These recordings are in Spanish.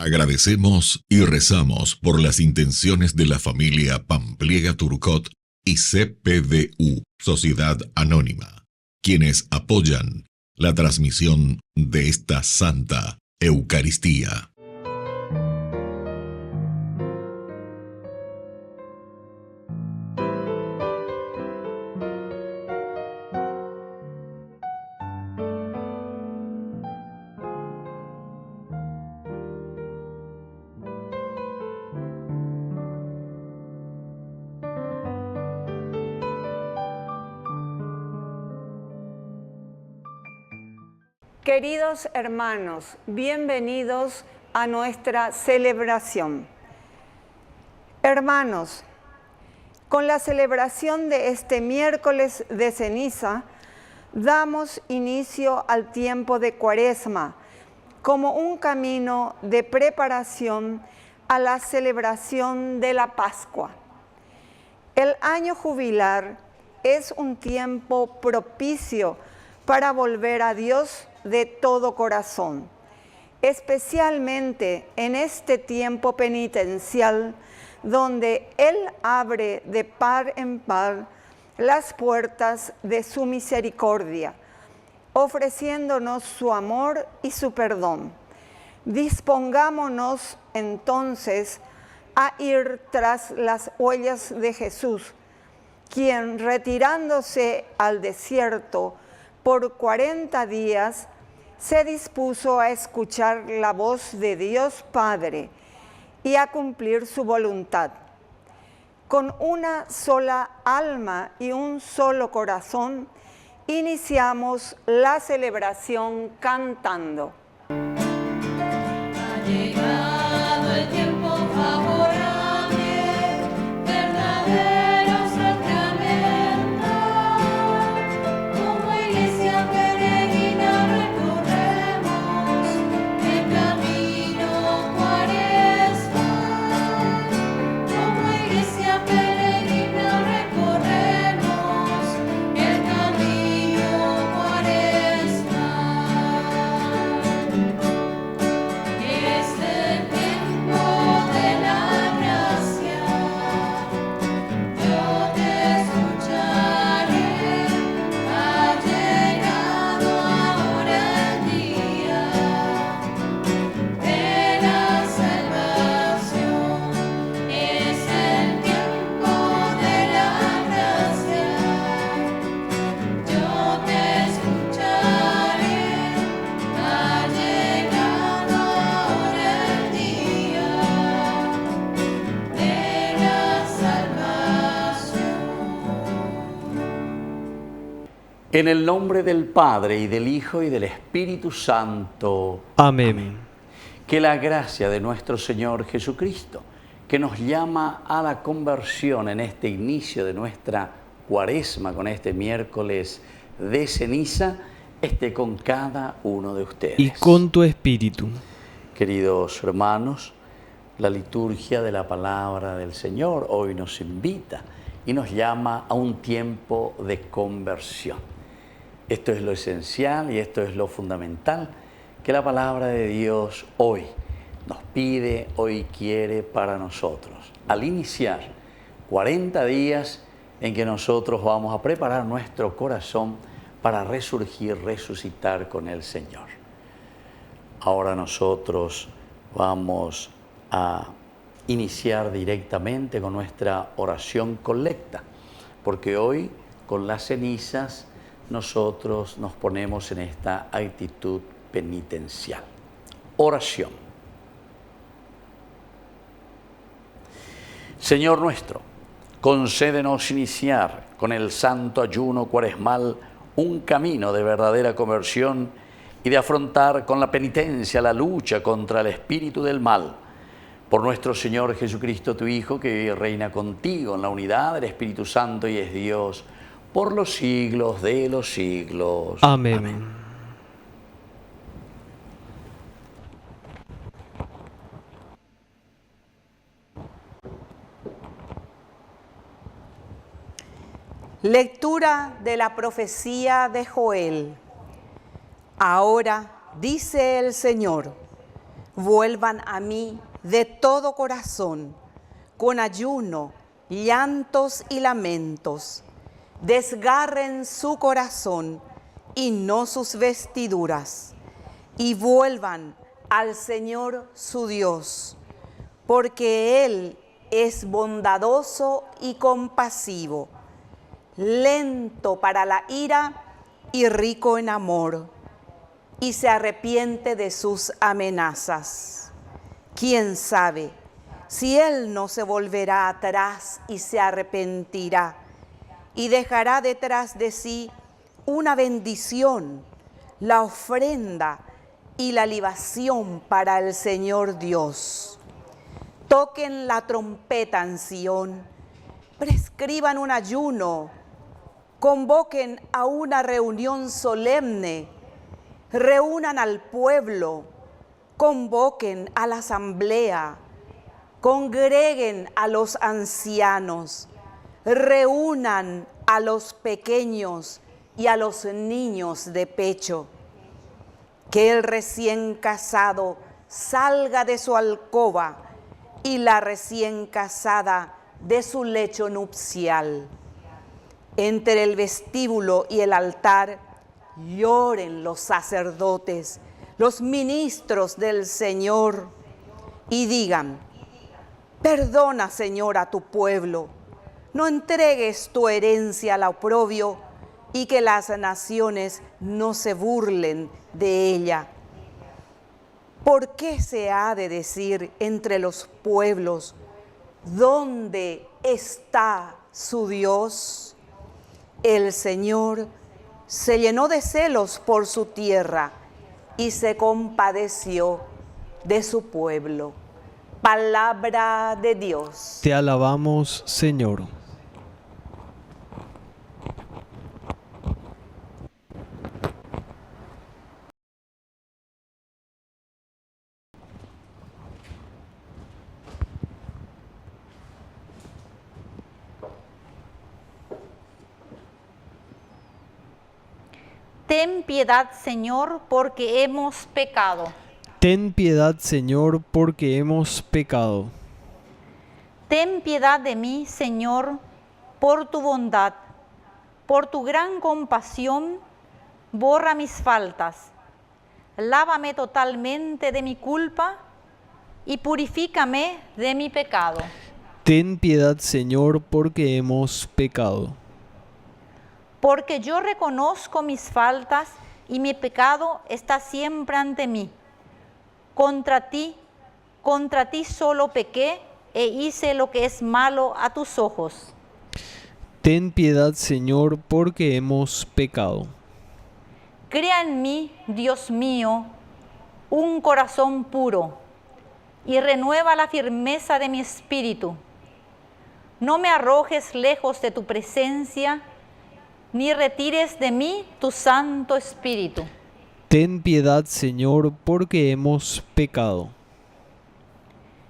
Agradecemos y rezamos por las intenciones de la familia Pampliega Turcot y CPDU, Sociedad Anónima, quienes apoyan la transmisión de esta Santa Eucaristía. Queridos hermanos, bienvenidos a nuestra celebración. Hermanos, con la celebración de este miércoles de ceniza, damos inicio al tiempo de Cuaresma como un camino de preparación a la celebración de la Pascua. El año jubilar es un tiempo propicio para volver a Dios de todo corazón, especialmente en este tiempo penitencial donde Él abre de par en par las puertas de su misericordia, ofreciéndonos su amor y su perdón. Dispongámonos entonces a ir tras las huellas de Jesús, quien retirándose al desierto por 40 días, se dispuso a escuchar la voz de Dios Padre y a cumplir su voluntad. Con una sola alma y un solo corazón, iniciamos la celebración cantando. Ha llegado el tiempo favorable, verdadero sacramento, como iglesia peregrina recorremos el camino cuaresmal, como iglesia peregrina recorremos el camino cuaresmal. En el nombre del Padre, y del Hijo, y del Espíritu Santo. Amén. Que la gracia de nuestro Señor Jesucristo, que nos llama a la conversión en este inicio de nuestra Cuaresma, con este miércoles de ceniza, esté con cada uno de ustedes. Y con tu espíritu. Queridos hermanos, la liturgia de la palabra del Señor hoy nos invita y nos llama a un tiempo de conversión. Esto es lo esencial y esto es lo fundamental que la palabra de Dios hoy nos pide, hoy quiere para nosotros. Al iniciar 40 días en que nosotros vamos a preparar nuestro corazón para resurgir, resucitar con el Señor. Ahora nosotros vamos a iniciar directamente con nuestra oración colecta, porque hoy con las cenizas nosotros nos ponemos en esta actitud penitencial. Oración. Señor nuestro, concédenos iniciar con el santo ayuno cuaresmal un camino de verdadera conversión y de afrontar con la penitencia la lucha contra el espíritu del mal. Por nuestro Señor Jesucristo, tu Hijo, que vive y reina contigo en la unidad del Espíritu Santo y es Dios, por los siglos de los siglos. Amén. Amén. Lectura de la profecía de Joel. Ahora dice el Señor: vuelvan a mí de todo corazón, con ayuno, llantos y lamentos. Desgarren su corazón y no sus vestiduras, y vuelvan al Señor su Dios, porque Él es bondadoso y compasivo, lento para la ira y rico en amor, y se arrepiente de sus amenazas. ¿Quién sabe si Él no se volverá atrás y se arrepentirá y dejará detrás de sí una bendición, la ofrenda y la libación para el Señor Dios? Toquen la trompeta en Sión, prescriban un ayuno, convoquen a una reunión solemne, reúnan al pueblo, convoquen a la asamblea, congreguen a los ancianos, reúnan a los pequeños y a los niños de pecho. Que el recién casado salga de su alcoba y la recién casada de su lecho nupcial. Entre el vestíbulo y el altar lloren los sacerdotes, los ministros del Señor, y digan: perdona, Señor, a tu pueblo, no entregues tu herencia al oprobio, y que las naciones no se burlen de ella. ¿Por qué se ha de decir entre los pueblos: ¿dónde está su Dios? El Señor se llenó de celos por su tierra y se compadeció de su pueblo. Palabra de Dios. Te alabamos, Señor. Ten piedad, Señor, porque hemos pecado. Ten piedad, Señor, porque hemos pecado. Ten piedad de mí, Señor, por tu bondad. Por tu gran compasión, borra mis faltas. Lávame totalmente de mi culpa y purifícame de mi pecado. Ten piedad, Señor, porque hemos pecado. Porque yo reconozco mis faltas y mi pecado está siempre ante mí. Contra ti solo pequé e hice lo que es malo a tus ojos. Ten piedad, Señor, porque hemos pecado. Crea en mí, Dios mío, un corazón puro y renueva la firmeza de mi espíritu. No me arrojes lejos de tu presencia, ni retires de mí tu Santo Espíritu. Ten piedad, Señor, porque hemos pecado.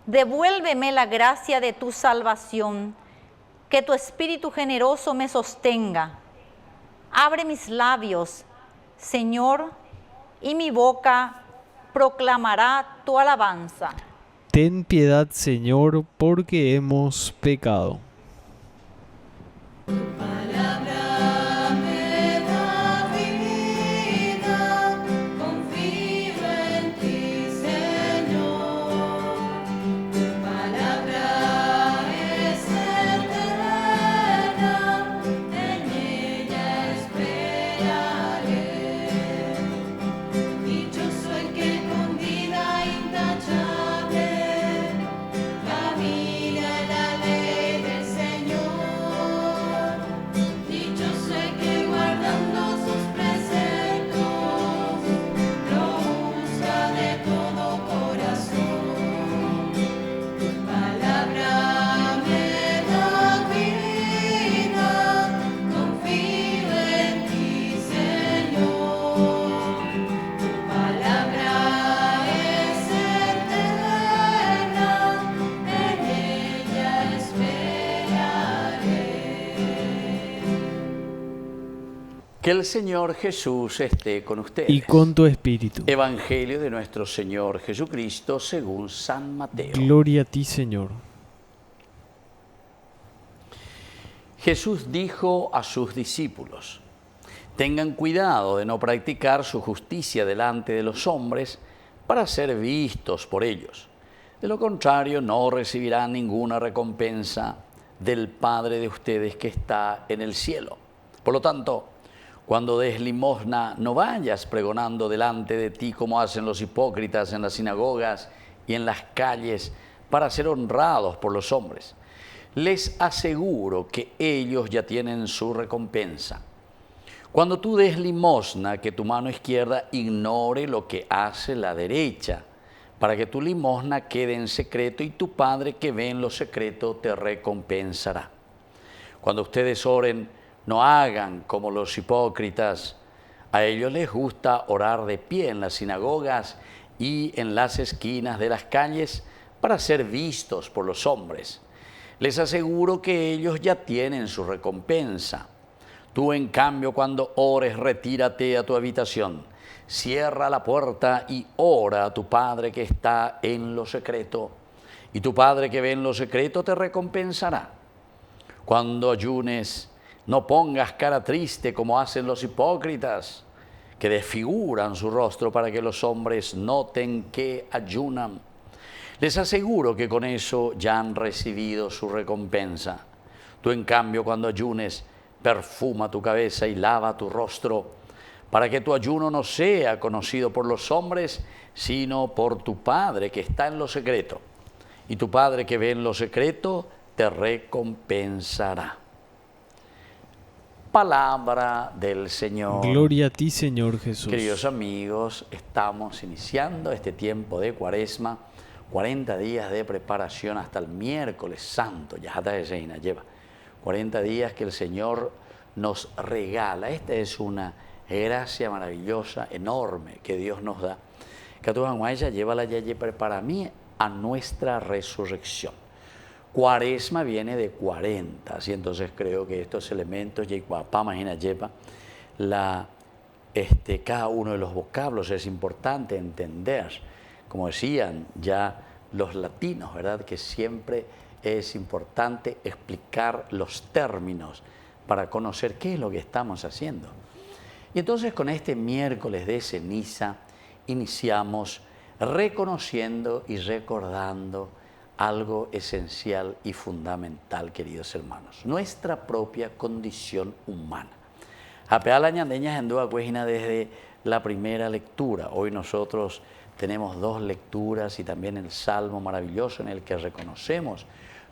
Devuélveme la gracia de tu salvación, que tu Espíritu generoso me sostenga. Abre mis labios, Señor, y mi boca proclamará tu alabanza. Ten piedad, Señor, porque hemos pecado. Camina en la ley del Que el Señor Jesús esté con ustedes. y con tu espíritu. Evangelio de nuestro Señor Jesucristo según San Mateo. Gloria a ti, Señor. Jesús dijo a sus discípulos: tengan cuidado de no practicar su justicia delante de los hombres para ser vistos por ellos. De lo contrario, no recibirán ninguna recompensa del Padre de ustedes que está en el cielo. Por lo tanto, cuando des limosna, no vayas pregonando delante de ti como hacen los hipócritas en las sinagogas y en las calles para ser honrados por los hombres. Les aseguro que ellos ya tienen su recompensa. Cuando tú des limosna, que tu mano izquierda ignore lo que hace la derecha, para que tu limosna quede en secreto y tu Padre que ve en lo secreto te recompensará. Cuando ustedes oren, no hagan como los hipócritas. A ellos les gusta orar de pie en las sinagogas y en las esquinas de las calles para ser vistos por los hombres. Les aseguro que ellos ya tienen su recompensa. Tú, en cambio, cuando ores, retírate a tu habitación, cierra la puerta y ora a tu Padre que está en lo secreto, y tu Padre que ve en lo secreto te recompensará. Cuando ayunes, no pongas cara triste como hacen los hipócritas, que desfiguran su rostro para que los hombres noten que ayunan. Les aseguro que con eso ya han recibido su recompensa. Tú, en cambio, cuando ayunes, perfuma tu cabeza y lava tu rostro, para que tu ayuno no sea conocido por los hombres, sino por tu Padre que está en lo secreto. Y tu Padre que ve en lo secreto te recompensará. Palabra del Señor. Gloria a ti, Señor Jesús. Queridos amigos, estamos iniciando este tiempo de Cuaresma, 40 días de preparación hasta el miércoles santo, ya hasta ese lleva. 40 días que el Señor nos regala. Esta es una gracia maravillosa, enorme, que Dios nos da. Que tu ella lleva la yaye para mí a nuestra resurrección. Cuaresma viene de 40, así entonces creo que estos elementos, cada uno de los vocablos es importante entender. Como decían ya los latinos, ¿verdad? Que siempre es importante explicar los términos para conocer qué es lo que estamos haciendo. Y entonces con este miércoles de ceniza iniciamos reconociendo y recordando algo esencial y fundamental, queridos hermanos, nuestra propia condición humana. Apeala ñandeñas en Dua Cuejina desde la primera lectura. Hoy nosotros tenemos 2 lecturas y también el Salmo maravilloso en el que reconocemos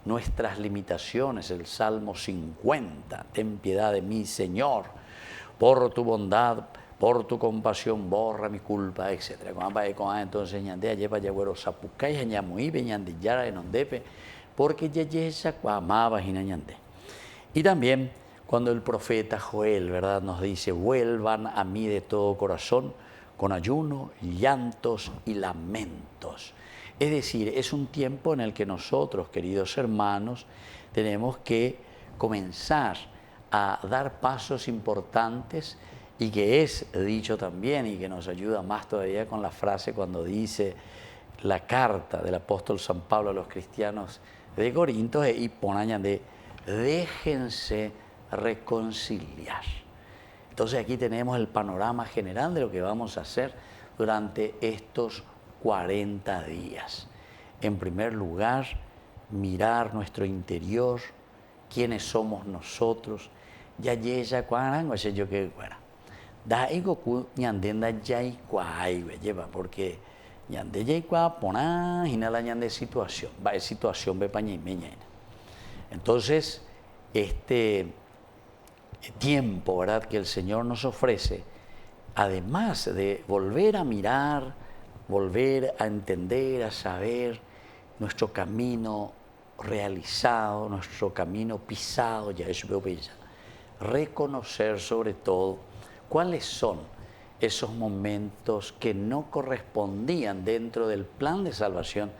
nuestras limitaciones, el Salmo 50. Ten piedad de mí, Señor, por tu bondad, por tu compasión, borra mi culpa, etc. Entonces, ñandea lleva yagüero sapucay, ñamuí, ñandillara, enondepe, porque yeyesa cuamaba ñande. Y también cuando el profeta Joel, ¿verdad?, nos dice: vuelvan a mí de todo corazón, con ayuno, llantos y lamentos. Es decir, es un tiempo en el que nosotros, queridos hermanos, tenemos que comenzar a dar pasos importantes, y que es dicho también y que nos ayuda más todavía con la frase cuando dice la carta del apóstol San Pablo a los cristianos de Corinto, y ponañan de déjense reconciliar. Entonces aquí tenemos el panorama general de lo que vamos a hacer durante estos 40 días. En primer lugar, mirar nuestro interior, quiénes somos nosotros. Ya yella cuarango, yo que fuera. Da ego ku ñandenda yai cuai, lleva, porque ñande yai cua pona hinala ñande situación, va es situación be paña y meña. Entonces, este tiempo, ¿verdad?, que el Señor nos ofrece, además de volver a mirar, volver a entender, a saber nuestro camino realizado, nuestro camino pisado, ya es bella, reconocer sobre todo cuáles son esos momentos que no correspondían dentro del plan de salvación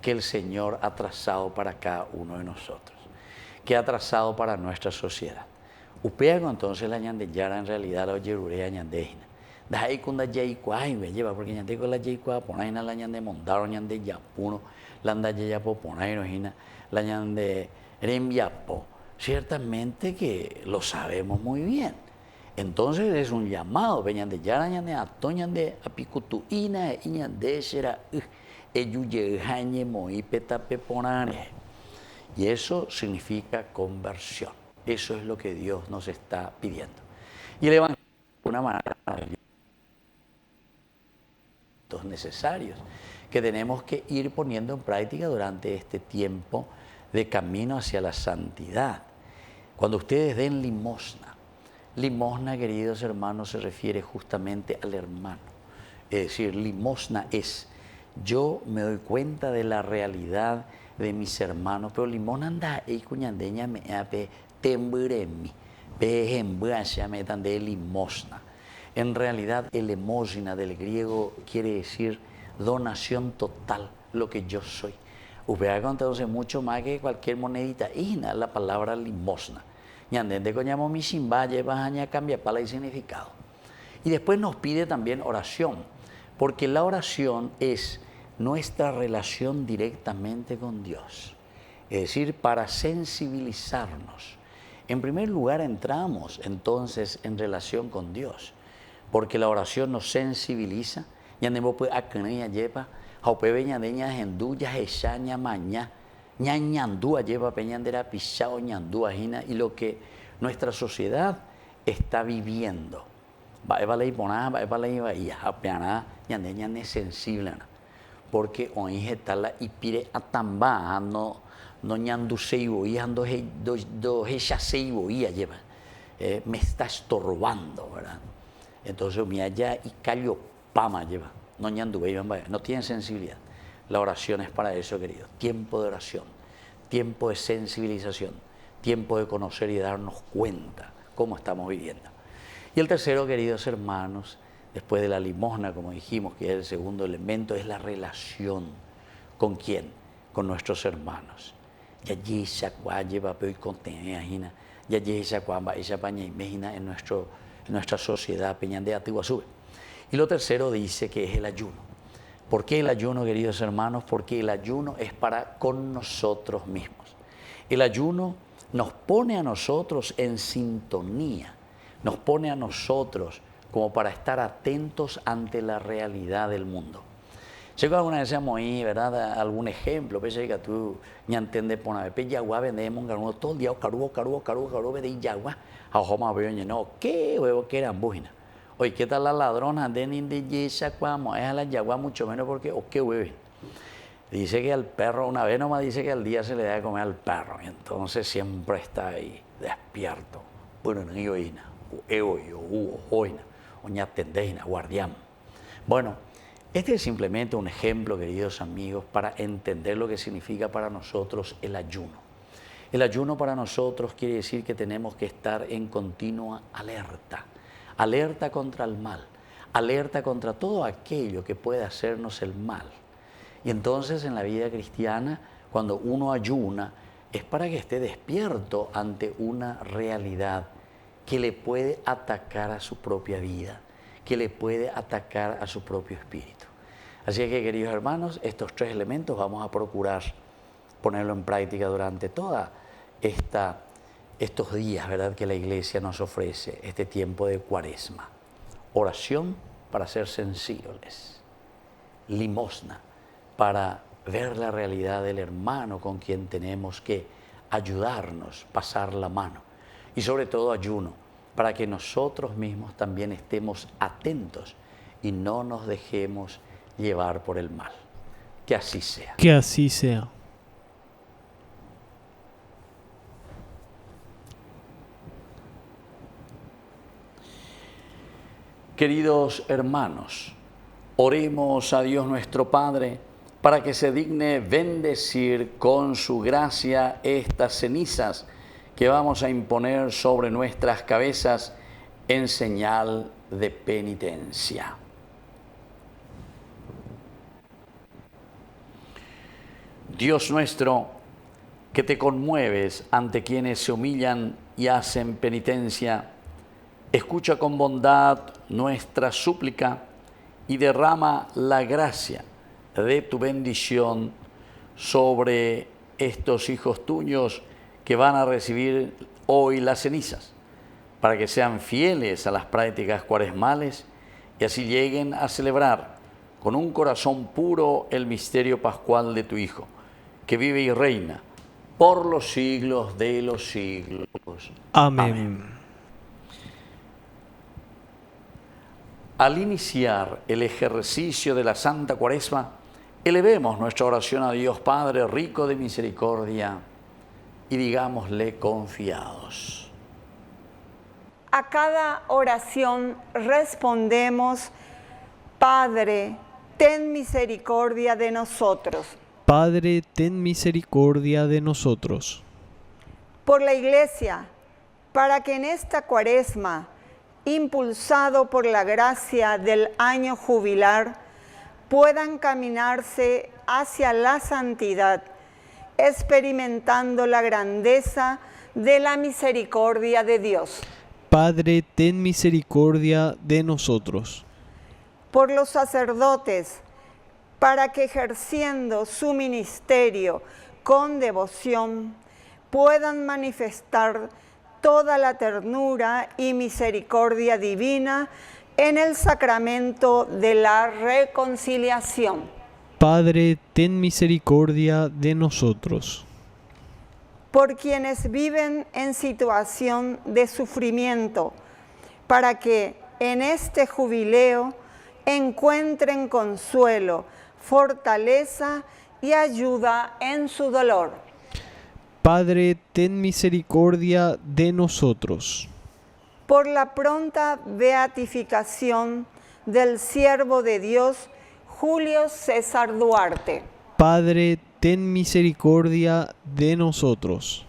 que el Señor ha trazado para cada uno de nosotros, que ha trazado para nuestra sociedad. Upea entonces la ñande yara en realidad la oyerurea ñandejina. Da ahí con la yaikua y me lleva porque ñande con la yaikua ponaina la ñande mondaro ñande yapuno la anda yapo ponaino hina la ñande rembiapo. Ciertamente que lo sabemos muy bien. Entonces es un llamado, ñande yara ñande ato ñande apicutuina y ñande será eyuye jañe moi petape ponane. Y eso significa conversión. Eso es lo que Dios nos está pidiendo. Y el Evangelio de una manera necesarios que tenemos que ir poniendo en práctica durante este tiempo de camino hacia la santidad. Cuando ustedes den limosna, queridos hermanos, se refiere justamente al hermano. Es decir, limosna es, yo me doy cuenta de la realidad de mis hermanos, pero limosna anda y cuñandeña me ape temburemi, me dan de limosna. En realidad, el emógina del griego quiere decir donación total, lo que yo soy. Usted ha contado mucho más que cualquier monedita. Y la palabra limosna. Ñandende coñamo mi simba lleva aña cambia para el significado. Y después nos pide también oración, porque la oración es nuestra relación directamente con Dios. Es decir, para sensibilizarnos. En primer lugar, entramos entonces en relación con Dios, porque la oración nos sensibiliza. Ñandemo pues acneña lleva, haupebe ñandeña genduya hechaña maña, ñañandúa lleva peñandera pisao ñandúa jina, y lo que nuestra sociedad está viviendo. Va a ley poná, va a ley bahía, apeana ñandeña ne sensible, porque hoy está la ipire atamba no ñandu seiboía, ando do hecha seiboía lleva, me está estorbando, ¿verdad? Entonces mi allá y callo pama lleva, no ñandu no tienen sensibilidad. La oración es para eso, queridos. Tiempo de oración, tiempo de sensibilización, tiempo de conocer y darnos cuenta cómo estamos viviendo. Y el tercero, queridos hermanos, después de la limosna, como dijimos, que es el segundo elemento, es la relación. ¿Con quién? Con nuestros hermanos. Ya yesa cuá lleva pero contenida, ya yesa cuá va esa paña imagina en nuestra sociedad peñande atiguazú. Y lo tercero dice que es el ayuno. ¿Por qué el ayuno, queridos hermanos? Porque el ayuno es para con nosotros mismos. El ayuno nos pone a nosotros en sintonía, nos pone a nosotros como para estar atentos ante la realidad del mundo. Sé que alguna vez seamos ahí, ¿verdad? Algún ejemplo, pese que tú ya entiendes por una vez, yagua vendemos un todo el día, carubo, de yagua, a Joma veo, no, ¿qué huevo que eran bujina? Oye, ¿qué tal la ladrona? De yesa, cuamo, es a la yagua mucho menos porque, o qué huevo. Dice que al perro, una vez nomás dice que al día se le da de comer al perro, y entonces siempre está ahí, despierto. Bueno, no digo ina, oña tendejina, guardián. Bueno, este es simplemente un ejemplo, queridos amigos, para entender lo que significa para nosotros el ayuno. El ayuno para nosotros quiere decir que tenemos que estar en continua alerta, alerta contra el mal, alerta contra todo aquello que puede hacernos el mal. Y entonces en la vida cristiana, cuando uno ayuna, es para que esté despierto ante una realidad que le puede atacar a su propia vida, que le puede atacar a su propio espíritu. Así que, queridos hermanos, estos tres elementos vamos a procurar ponerlo en práctica durante toda estos días, ¿verdad?, que la Iglesia nos ofrece, este tiempo de Cuaresma. Oración para ser sensibles, limosna para ver la realidad del hermano con quien tenemos que ayudarnos, pasar la mano, y sobre todo ayuno, para que nosotros mismos también estemos atentos y no nos dejemos llevar por el mal. Que así sea. Que así sea. Queridos hermanos, oremos a Dios nuestro Padre para que se digne bendecir con su gracia estas cenizas que vamos a imponer sobre nuestras cabezas en señal de penitencia. Dios nuestro, que te conmueves ante quienes se humillan y hacen penitencia, escucha con bondad nuestra súplica y derrama la gracia de tu bendición sobre estos hijos tuyos que van a recibir hoy las cenizas, para que sean fieles a las prácticas cuaresmales y así lleguen a celebrar con un corazón puro el misterio pascual de tu Hijo, que vive y reina por los siglos de los siglos. Amén. Al iniciar el ejercicio de la Santa Cuaresma, elevemos nuestra oración a Dios Padre rico de misericordia y digámosle confiados. A cada oración respondemos: Padre, ten misericordia de nosotros. Padre, ten misericordia de nosotros. Por la Iglesia, para que en esta Cuaresma, impulsado por la gracia del año jubilar, puedan caminarse hacia la santidad, experimentando la grandeza de la misericordia de Dios. Padre, ten misericordia de nosotros. Por los sacerdotes, para que ejerciendo su ministerio con devoción, puedan manifestar toda la ternura y misericordia divina en el sacramento de la reconciliación. Padre, ten misericordia de nosotros. Por quienes viven en situación de sufrimiento, para que en este jubileo encuentren consuelo, fortaleza y ayuda en su dolor. Padre, ten misericordia de nosotros. Por la pronta beatificación del siervo de Dios, Julio César Duarte. Padre, ten misericordia de nosotros.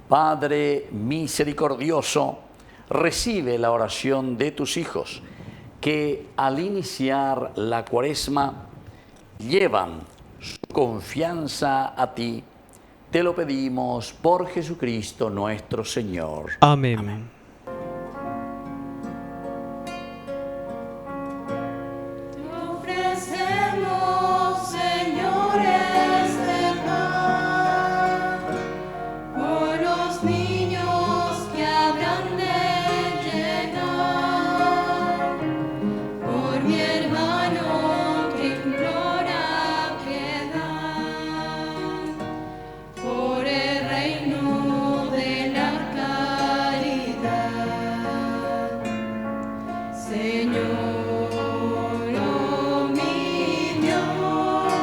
Padre misericordioso, recibe la oración de tus hijos, que al iniciar la Cuaresma llevan su confianza a ti. Te lo pedimos por Jesucristo nuestro Señor. Amén. Te ofrecemos, Señor, este pan, por los niños que habrán de llegar, por mi hermano que implora piedad, por el reino de la caridad. Señor, oh mi Dios,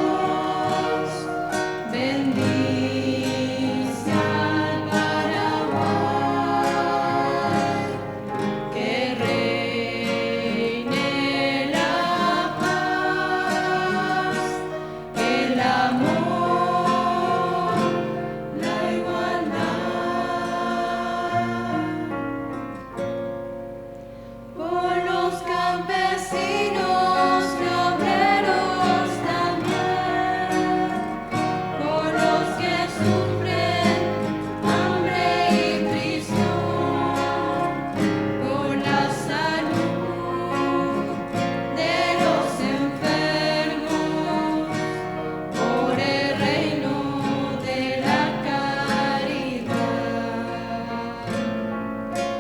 bendice al Paraguay, que reine la paz, el amor, la igualdad. Por los campesinos y obreros también, por los que sufren hambre y prisión, por la salud de los enfermos, por el reino de la caridad.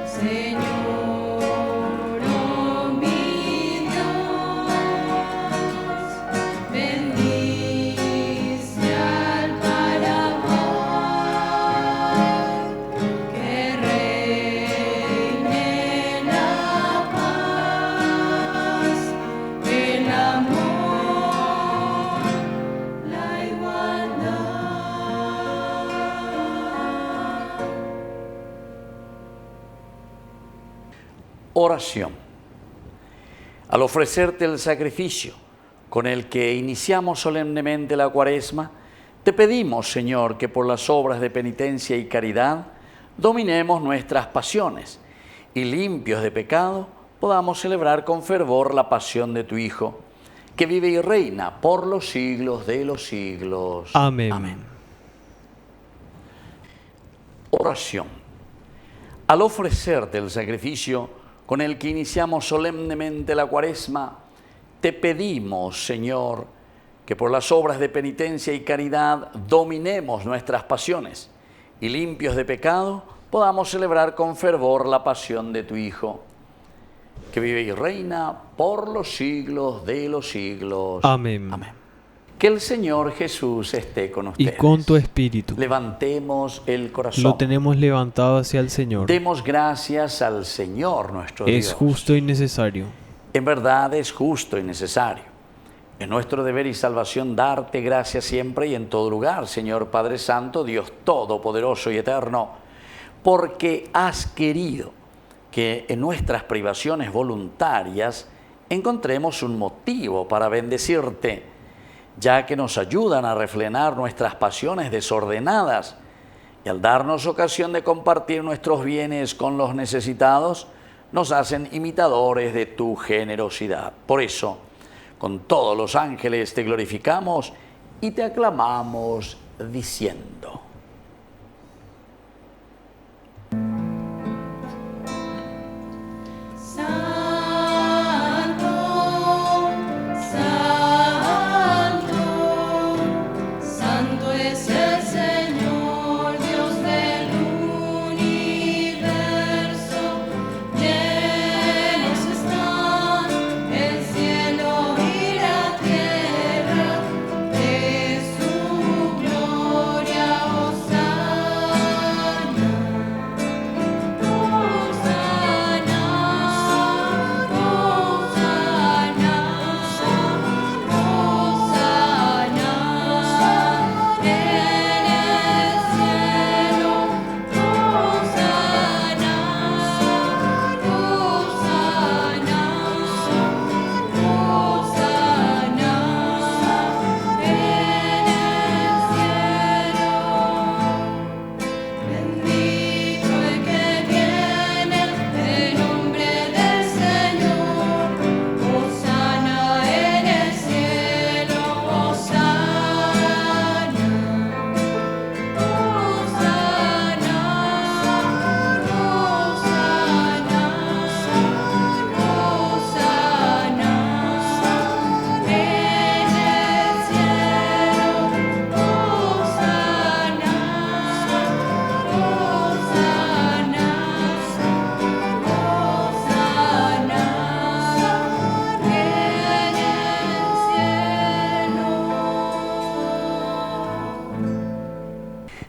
Señor, oh mi Dios, bendice al Paraguay, que reine la paz, el amor, la igualdad. Oración. Al ofrecerte el sacrificio con el que iniciamos solemnemente la Cuaresma, te pedimos, Señor, que por las obras de penitencia y caridad dominemos nuestras pasiones y, limpios de pecado, podamos celebrar con fervor la pasión de tu Hijo, que vive y reina por los siglos de los siglos. Amén. Oración. Al ofrecerte el sacrificio con el que iniciamos solemnemente la Cuaresma, te pedimos, Señor, que por las obras de penitencia y caridad dominemos nuestras pasiones y limpios de pecado podamos celebrar con fervor la pasión de tu Hijo, que vive y reina por los siglos de los siglos. Amén. Amén. Que el Señor Jesús esté con ustedes. Y con tu espíritu. Levantemos el corazón. Lo tenemos levantado hacia el Señor. Demos gracias al Señor nuestro Dios. Es justo y necesario. En verdad es justo y necesario. Es nuestro deber y salvación darte gracias siempre y en todo lugar, Señor Padre Santo, Dios Todopoderoso y Eterno, porque has querido que en nuestras privaciones voluntarias encontremos un motivo para bendecirte, ya que nos ayudan a refrenar nuestras pasiones desordenadas y al darnos ocasión de compartir nuestros bienes con los necesitados, nos hacen imitadores de tu generosidad. Por eso, con todos los ángeles te glorificamos y te aclamamos diciendo: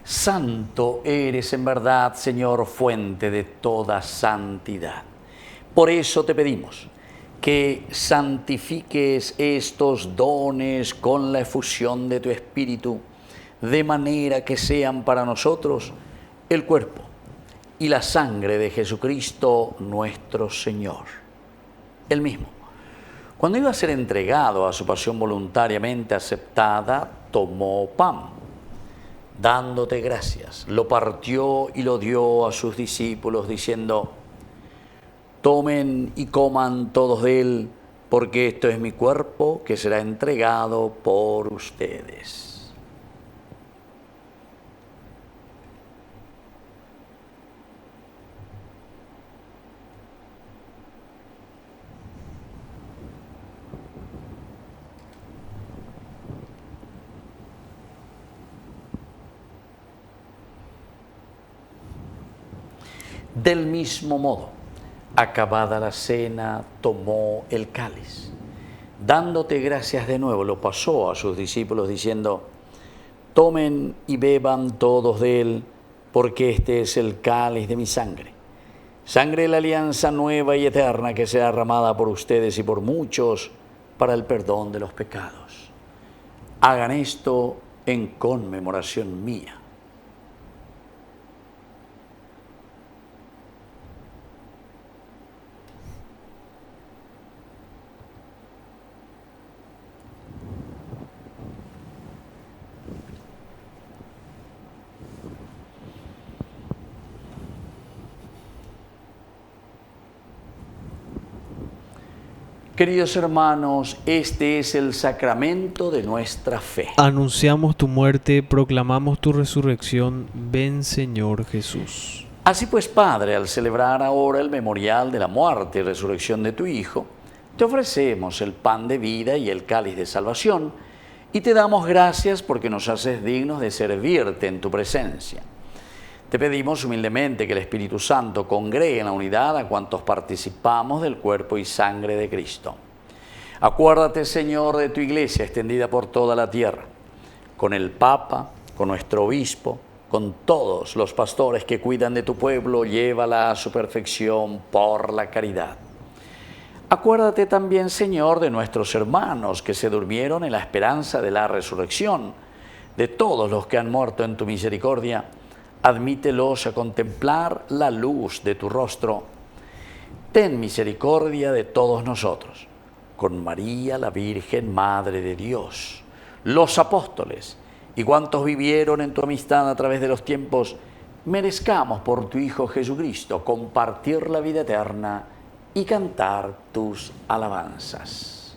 Santo eres en verdad, Señor, fuente de toda santidad. Por eso te pedimos que santifiques estos dones con la efusión de tu Espíritu, de manera que sean para nosotros el cuerpo y la sangre de Jesucristo nuestro Señor. Él mismo, cuando iba a ser entregado a su pasión voluntariamente aceptada, tomó pan. Dándote gracias, lo partió y lo dio a sus discípulos, diciendo: tomen y coman todos de él, porque esto es mi cuerpo que será entregado por ustedes. Del mismo modo, acabada la cena, tomó el cáliz. Dándote gracias de nuevo, lo pasó a sus discípulos diciendo: tomen y beban todos de él, porque este es el cáliz de mi sangre. Sangre de la alianza nueva y eterna que será derramada por ustedes y por muchos para el perdón de los pecados. Hagan esto en conmemoración mía. Queridos hermanos, este es el sacramento de nuestra fe. Anunciamos tu muerte, proclamamos tu resurrección. Ven, Señor Jesús. Así pues, Padre, al celebrar ahora el memorial de la muerte y resurrección de tu Hijo, te ofrecemos el pan de vida y el cáliz de salvación, y te damos gracias porque nos haces dignos de servirte en tu presencia. Te pedimos humildemente que el Espíritu Santo congregue en la unidad a cuantos participamos del cuerpo y sangre de Cristo. Acuérdate, Señor, de tu Iglesia extendida por toda la tierra, con el Papa, con nuestro Obispo, con todos los pastores que cuidan de tu pueblo, llévala a su perfección por la caridad. Acuérdate también, Señor, de nuestros hermanos que se durmieron en la esperanza de la resurrección, de todos los que han muerto en tu misericordia. Admítelos a contemplar la luz de tu rostro. Ten misericordia de todos nosotros, con María, la Virgen, Madre de Dios, los apóstoles y cuantos vivieron en tu amistad a través de los tiempos, merezcamos por tu Hijo Jesucristo compartir la vida eterna y cantar tus alabanzas.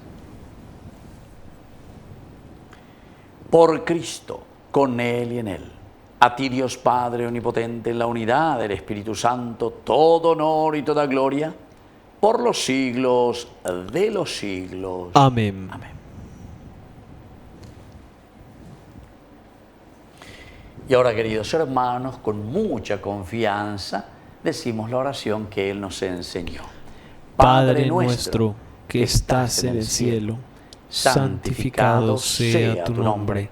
Por Cristo, con Él y en Él. A ti, Dios Padre Omnipotente, en la unidad del Espíritu Santo, todo honor y toda gloria, por los siglos de los siglos. Amén. Amén. Y ahora, queridos hermanos, con mucha confianza, decimos la oración que Él nos enseñó. Padre nuestro, que estás en el cielo, santificado sea tu nombre.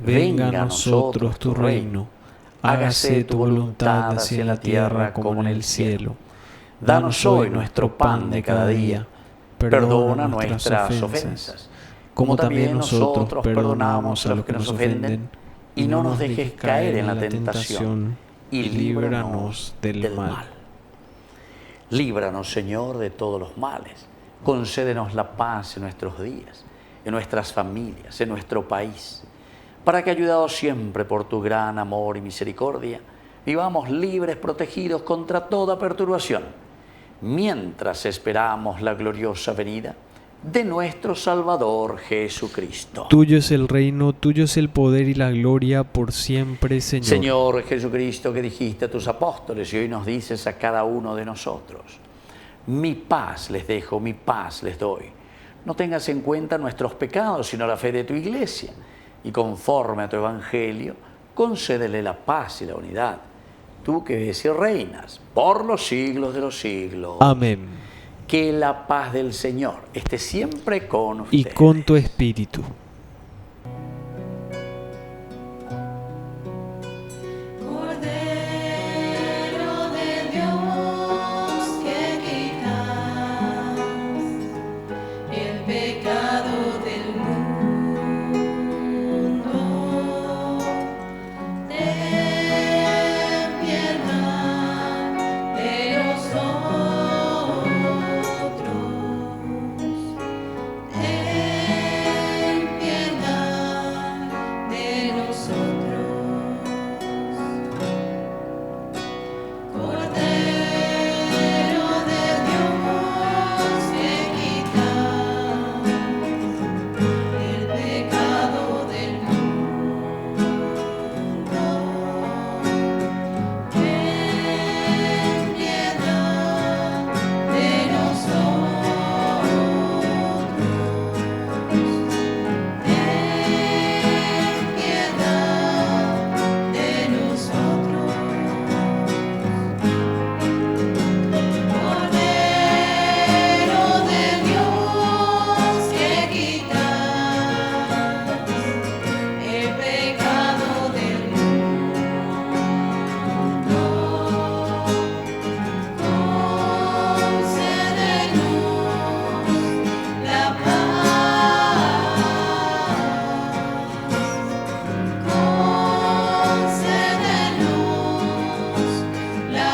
Venga a nosotros tu reino, hágase tu voluntad así en la tierra como en el cielo. Danos hoy nuestro pan de cada día, perdona nuestras ofensas, como también nosotros perdonamos a los que nos ofenden, y no nos dejes caer en la tentación, y líbranos del mal. Líbranos, Señor, de todos los males. Concédenos la paz en nuestros días, en nuestras familias, en nuestro país, para que, ayudados siempre por tu gran amor y misericordia, vivamos libres, protegidos contra toda perturbación, mientras esperamos la gloriosa venida de nuestro Salvador Jesucristo. Tuyo es el reino, tuyo es el poder y la gloria por siempre, Señor. Señor Jesucristo, que dijiste a tus apóstoles y hoy nos dices a cada uno de nosotros: mi paz les dejo, mi paz les doy. No tengas en cuenta nuestros pecados, sino la fe de tu Iglesia. Y conforme a tu Evangelio, concédele la paz y la unidad. Tú que vives y reinas por los siglos de los siglos. Amén. Que la paz del Señor esté siempre con ustedes. Y con tu espíritu. Cordero de Dios, que quitas el pecado del mundo, ten piedad de nosotros, ten piedad de nosotros. Cordero de Dios, que quitas el pecado del mundo, ten piedad de nosotros, ten piedad de nosotros. Cordero de Dios, que quitas el pecado del mundo, concédenos la concédenos la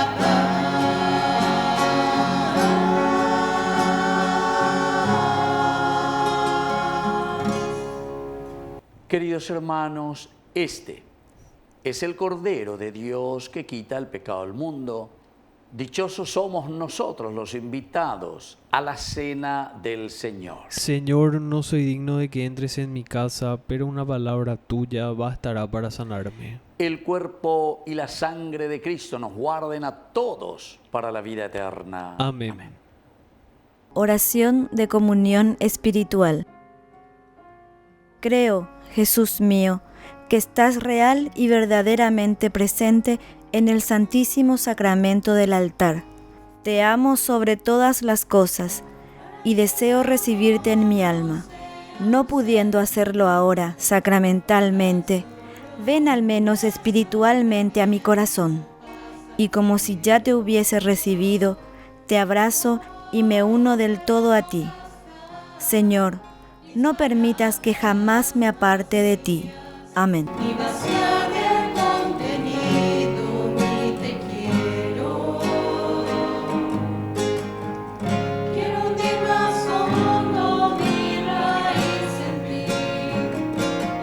Queridos hermanos, este es el Cordero de Dios que quita el pecado del mundo. Dichosos somos nosotros los invitados a la cena del Señor. Señor, no soy digno de que entres en mi casa, pero una palabra tuya bastará para sanarme. El cuerpo y la sangre de Cristo nos guarden a todos para la vida eterna. Amén. Amén. Oración de comunión espiritual. Creo, Jesús mío, que estás real y verdaderamente presente en el Santísimo Sacramento del altar. Te amo sobre todas las cosas y deseo recibirte en mi alma. No pudiendo hacerlo ahora sacramentalmente, ven al menos espiritualmente a mi corazón. Y como si ya te hubiese recibido, te abrazo y me uno del todo a ti. Señor, no permitas que jamás me aparte de ti. Amén. Ni vaciar el contenido, ni te quiero. Quiero hundir más hondo mi raíz en ti.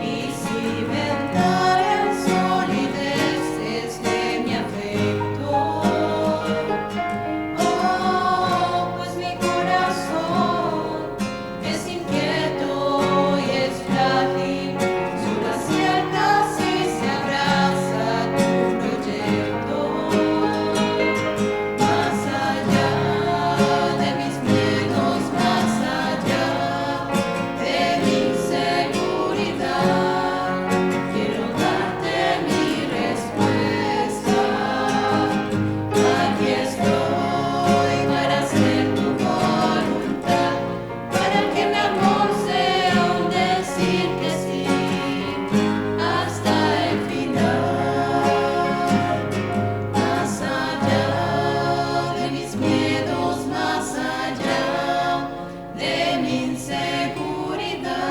Y cimentar en solidez de mi afecto. Oh, pues mi corazón es inquieto y es frágil. Solo acierta si se abraza tu proyecto. Más allá de mis miedos, más allá de mi inseguridad, quiero darte mi respuesta. Aquí estoy para hacer tu voluntad, para que mi amor sea un decir que sí hasta el final. Más allá de mis miedos, más allá de mi inseguridad,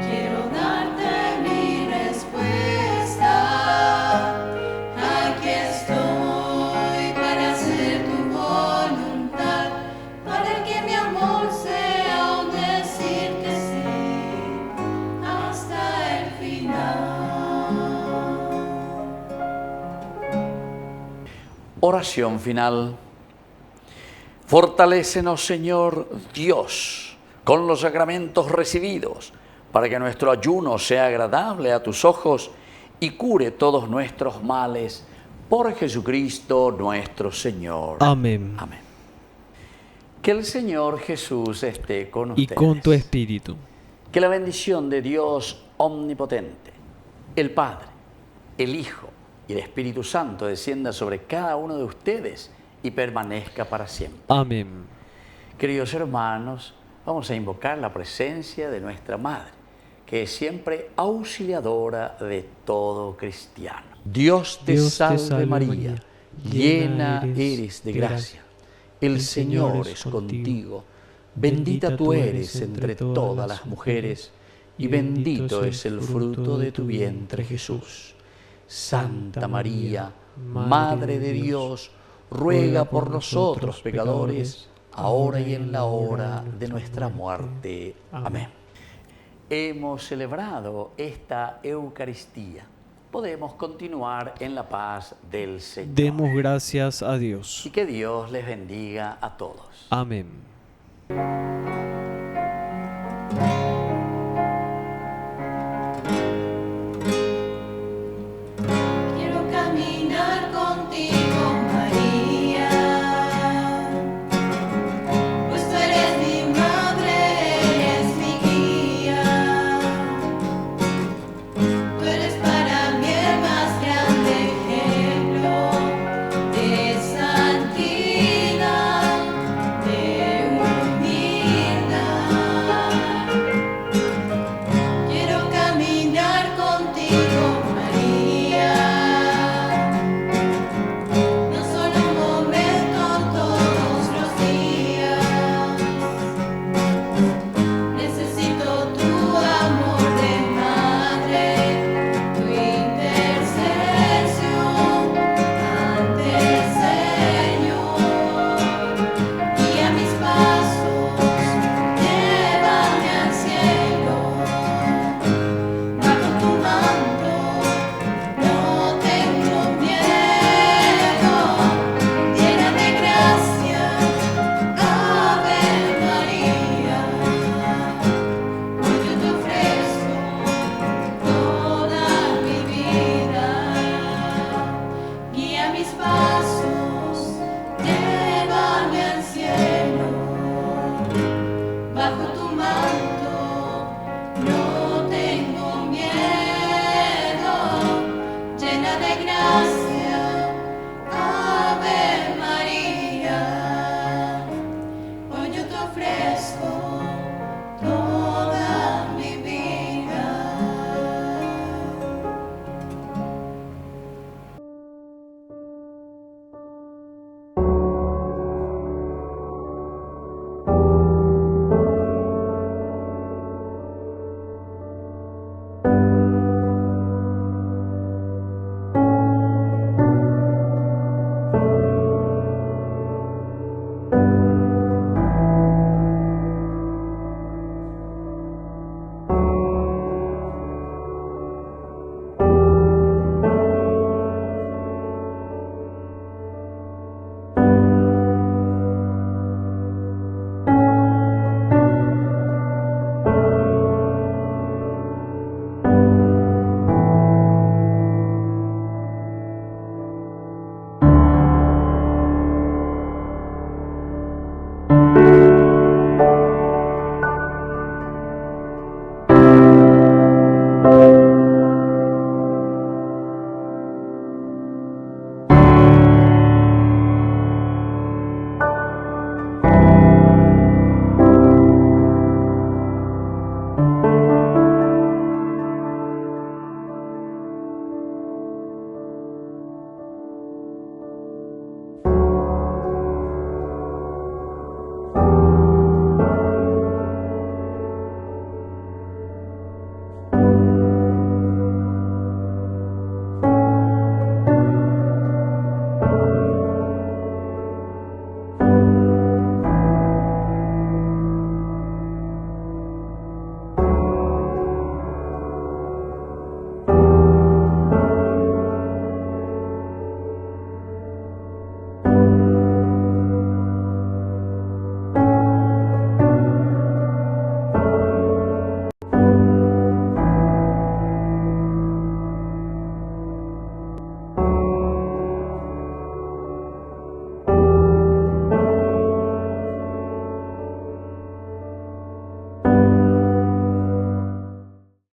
quiero darte mi respuesta. Aquí estoy para hacer tu voluntad, para que mi amor sea un decir que sí hasta el final. Oración final. Fortalécenos, Señor Dios, con los sacramentos recibidos, para que nuestro ayuno sea agradable a tus ojos y cure todos nuestros males, por Jesucristo nuestro Señor. Amén. Amén. Que el Señor Jesús esté con Y ustedes. con tu espíritu. Que la bendición de Dios omnipotente, el Padre, el Hijo y el Espíritu Santo descienda sobre cada uno de ustedes y permanezca para siempre. Amén. Queridos hermanos, vamos a invocar la presencia de nuestra Madre, que es siempre auxiliadora de todo cristiano. Dios te salve María, llena eres de gracia. El Señor es contigo. Bendita tú eres entre todas las mujeres, y bendito es el fruto de tu vientre, Jesús. Santa María, Madre de Dios, ruega por nosotros pecadores, ahora y en la hora de nuestra muerte. Amén. Hemos celebrado esta Eucaristía. Podemos continuar en la paz del Señor. Demos gracias a Dios. Y que Dios les bendiga a todos. Amén.